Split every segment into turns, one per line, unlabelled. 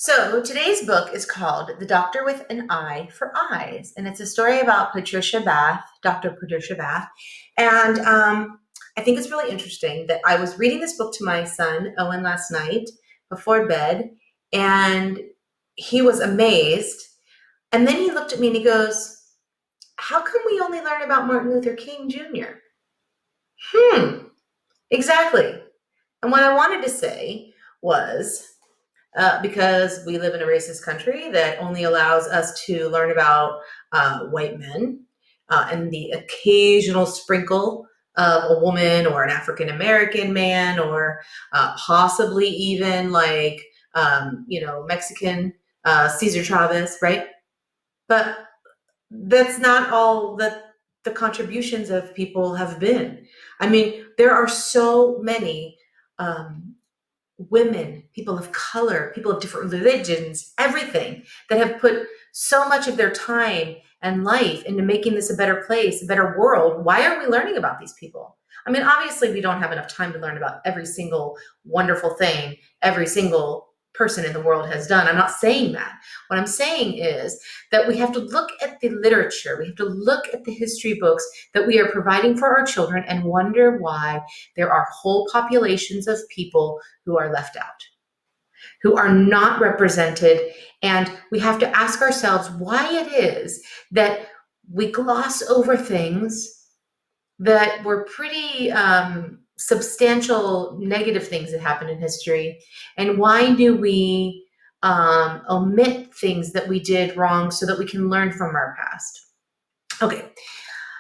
So today's book is called The Doctor with an Eye for Eyes, and it's a story about Patricia Bath, Dr. Patricia Bath. And I think it's really interesting that I was reading this book to my son, Owen, last night before bed, and he was amazed. And then he looked at me and he goes, "How come we only learn about Martin Luther King Jr.?" Exactly. And what I wanted to say was, because we live in a racist country that only allows us to learn about white men and the occasional sprinkle of a woman or an African American man or possibly even like, Mexican Cesar Chavez, right? But that's not all that the contributions of people have been. I mean, there are so many um, women, people of color, people of different religions, everything that have put so much of their time and life into making this a better place, a better world. Why aren't we learning about these people? I mean, obviously, we don't have enough time to learn about every single wonderful thing every single person in the world has done. I'm not saying that. What I'm saying is that we have to look at the literature, we have to look at the history books that we are providing for our children and wonder why there are whole populations of people who are left out, who are not represented. And we have to ask ourselves why it is that we gloss over things that were pretty substantial negative things that happened in history. And why do we omit things that we did wrong so that we can learn from our past? Okay,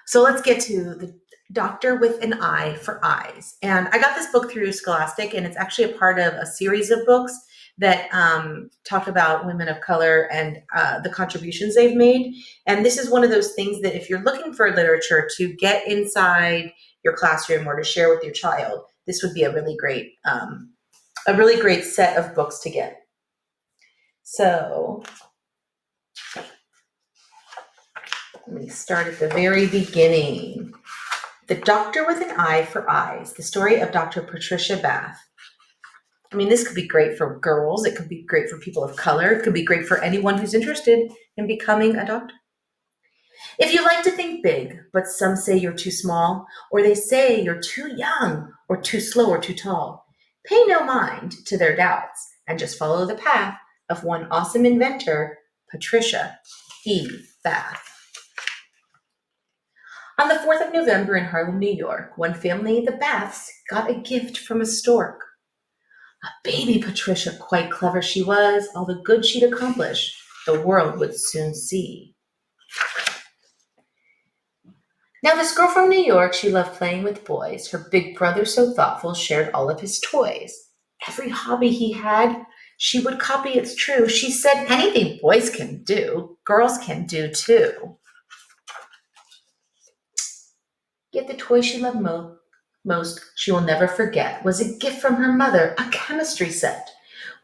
so let's get to the Doctor with an Eye for Eyes. And I got this book through Scholastic, and it's actually a part of a series of books that talk about women of color and the contributions they've made. And this is one of those things that if you're looking for literature to get inside your classroom or to share with your child, this would be a really great set of books to get. So let me start at the very beginning. The Doctor with an Eye for Eyes, the story of Dr. Patricia Bath. I mean, this could be great for girls. It could be great for people of color. It could be great for anyone who's interested in becoming a doctor. If you like to think big, but some say you're too small, or they say you're too young, or too slow, or too tall, pay no mind to their doubts and just follow the path of one awesome inventor, Patricia E. Bath. On the 4th of November in Harlem, New York, one family, the Baths, got a gift from a stork. A baby Patricia, quite clever she was, all the good she'd accomplished, the world would soon see. Now this girl from New York, she loved playing with boys. Her big brother, so thoughtful, shared all of his toys. Every hobby he had, she would copy, it's true. She said, anything boys can do, girls can do too. Yet the toy she loved most, she will never forget, was a gift from her mother, a chemistry set.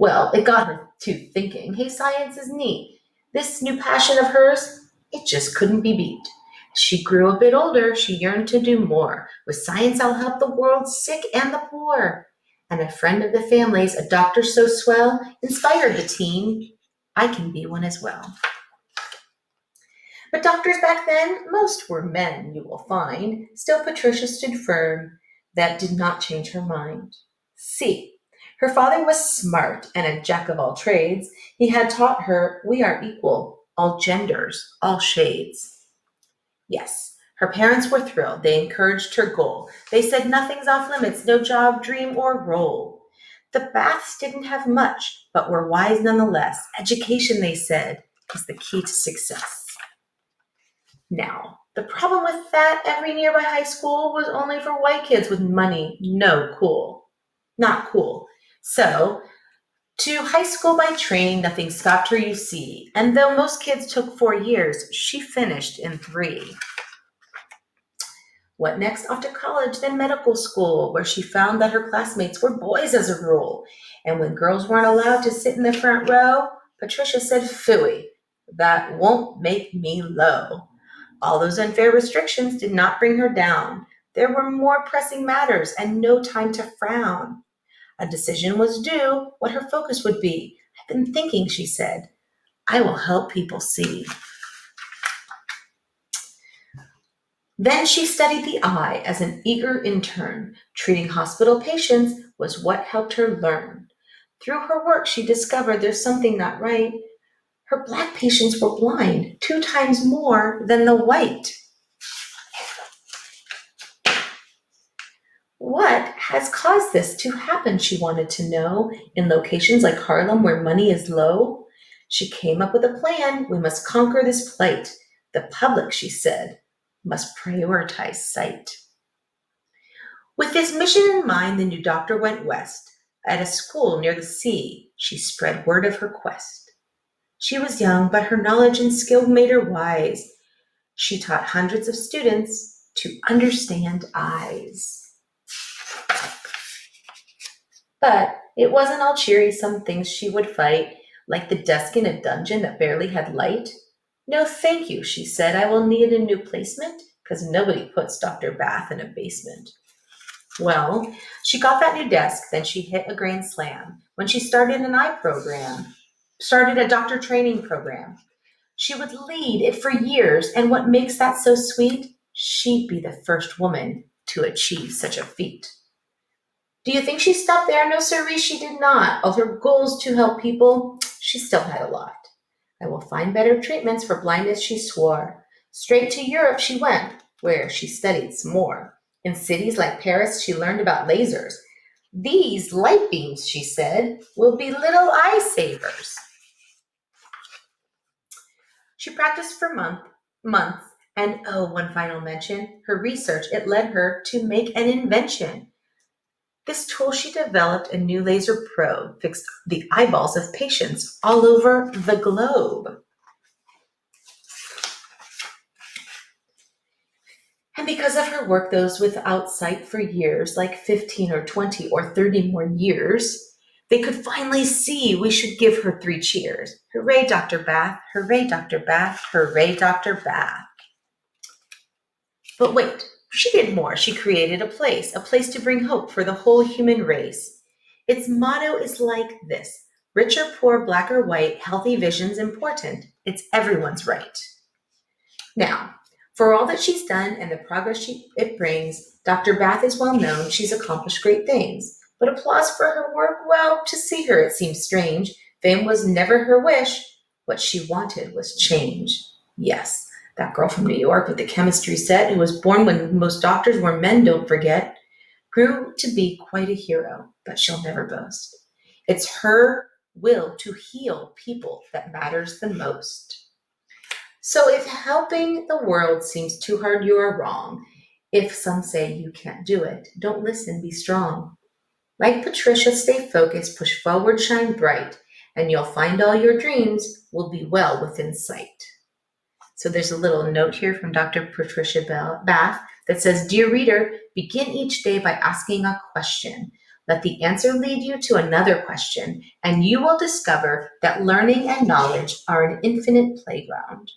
Well, it got her to thinking, hey, science is neat. This new passion of hers, it just couldn't be beat. As she grew a bit older, she yearned to do more. With science, I'll help the world sick and the poor. And a friend of the family's, a doctor so swell, inspired the teen. I can be one as well. But doctors back then, most were men, you will find. Still, Patricia stood firm. That did not change her mind. See, her father was smart and a jack of all trades. He had taught her we are equal, all genders, all shades. Yes, her parents were thrilled. They encouraged her goal. They said nothing's off limits, no job, dream, or role. The Baths didn't have much, but were wise nonetheless. Education, they said, is the key to success. Now, the problem with that, every nearby high school was only for white kids with money. No cool. Not cool. So, to high school by train, nothing stopped her, you see. And though most kids took 4 years, she finished in 3. What next? Off to college, then medical school, where she found that her classmates were boys as a rule. And when girls weren't allowed to sit in the front row, Patricia said, phooey, that won't make me low. All those unfair restrictions did not bring her down. There were more pressing matters and no time to frown. A decision was due, what her focus would be. I've been thinking, she said, I will help people see. Then she studied the eye as an eager intern. Treating hospital patients was what helped her learn. Through her work, she discovered there's something not right. Her black patients were blind 2 times more than the white. What has caused this to happen, she wanted to know, in locations like Harlem where money is low? She came up with a plan. We must conquer this plight. The public, she said, must prioritize sight. With this mission in mind, the new doctor went west. At a school near the sea, she spread word of her quest. She was young, but her knowledge and skill made her wise. She taught hundreds of students to understand eyes. But it wasn't all cheery. Some things she would fight, like the desk in a dungeon that barely had light. No, thank you, she said. I will need a new placement, because nobody puts Dr. Bath in a basement. Well, she got that new desk, then she hit a grand slam when she started a doctor training program. She would lead it for years, and what makes that so sweet? She'd be the first woman to achieve such a feat. Do you think she stopped there? No, sirree, she did not. Of her goals to help people, she still had a lot. I will find better treatments for blindness, she swore. Straight to Europe she went, where she studied some more. In cities like Paris, she learned about lasers. These light beams, she said, will be little eye savers. She practiced for months, and oh, one final mention, her research, it led her to make an invention. This tool she developed, a new laser probe, fixed the eyeballs of patients all over the globe. And because of her work, those without sight for years, like 15 or 20 or 30 more years, they could finally see. We should give her 3 cheers. Hooray, Dr. Bath. Hooray, Dr. Bath. Hooray, Dr. Bath. But wait, she did more. She created a place to bring hope for the whole human race. Its motto is like this: rich or poor, black or white, healthy vision's important. It's everyone's right. Now, for all that she's done and the progress it brings, Dr. Bath is well known. She's accomplished great things. But applause for her work? Well, to see her, it seems strange. Fame was never her wish. What she wanted was change. Yes, that girl from New York with the chemistry set, who was born when most doctors were men, don't forget, grew to be quite a hero, but she'll never boast. It's her will to heal people that matters the most. So if helping the world seems too hard, you are wrong. If some say you can't do it, don't listen, be strong. Like Patricia, stay focused, push forward, shine bright, and you'll find all your dreams will be well within sight. So there's a little note here from Dr. Patricia Bath that says, Dear reader, begin each day by asking a question. Let the answer lead you to another question, and you will discover that learning and knowledge are an infinite playground.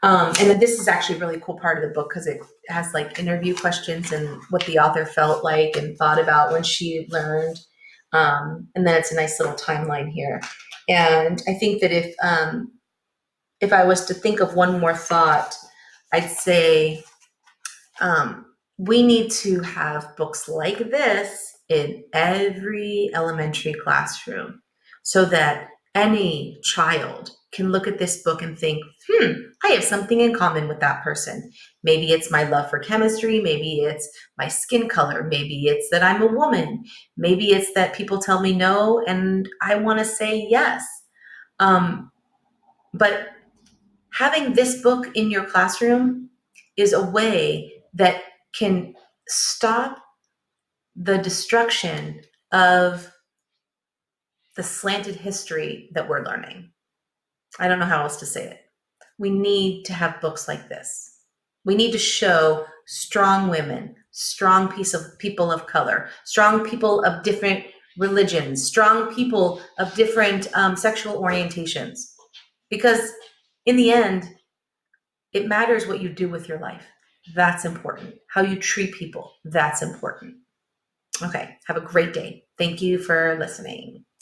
And then this is actually a really cool part of the book because it has like interview questions and what the author felt like and thought about when she learned. And then it's a nice little timeline here. And I think that if I was to think of one more thought, I'd say we need to have books like this in every elementary classroom so that any child can look at this book and think, I have something in common with that person. Maybe it's my love for chemistry. Maybe it's my skin color. Maybe it's that I'm a woman. Maybe it's that people tell me no and I want to say yes. But having this book in your classroom is a way that can stop the destruction of the slanted history that we're learning. I don't know how else to say it. We need to have books like this. We need to show strong women, strong people of color, strong people of different religions, strong people of different sexual orientations. Because in the end, it matters what you do with your life. That's important. How you treat people, that's important. Okay, have a great day. Thank you for listening.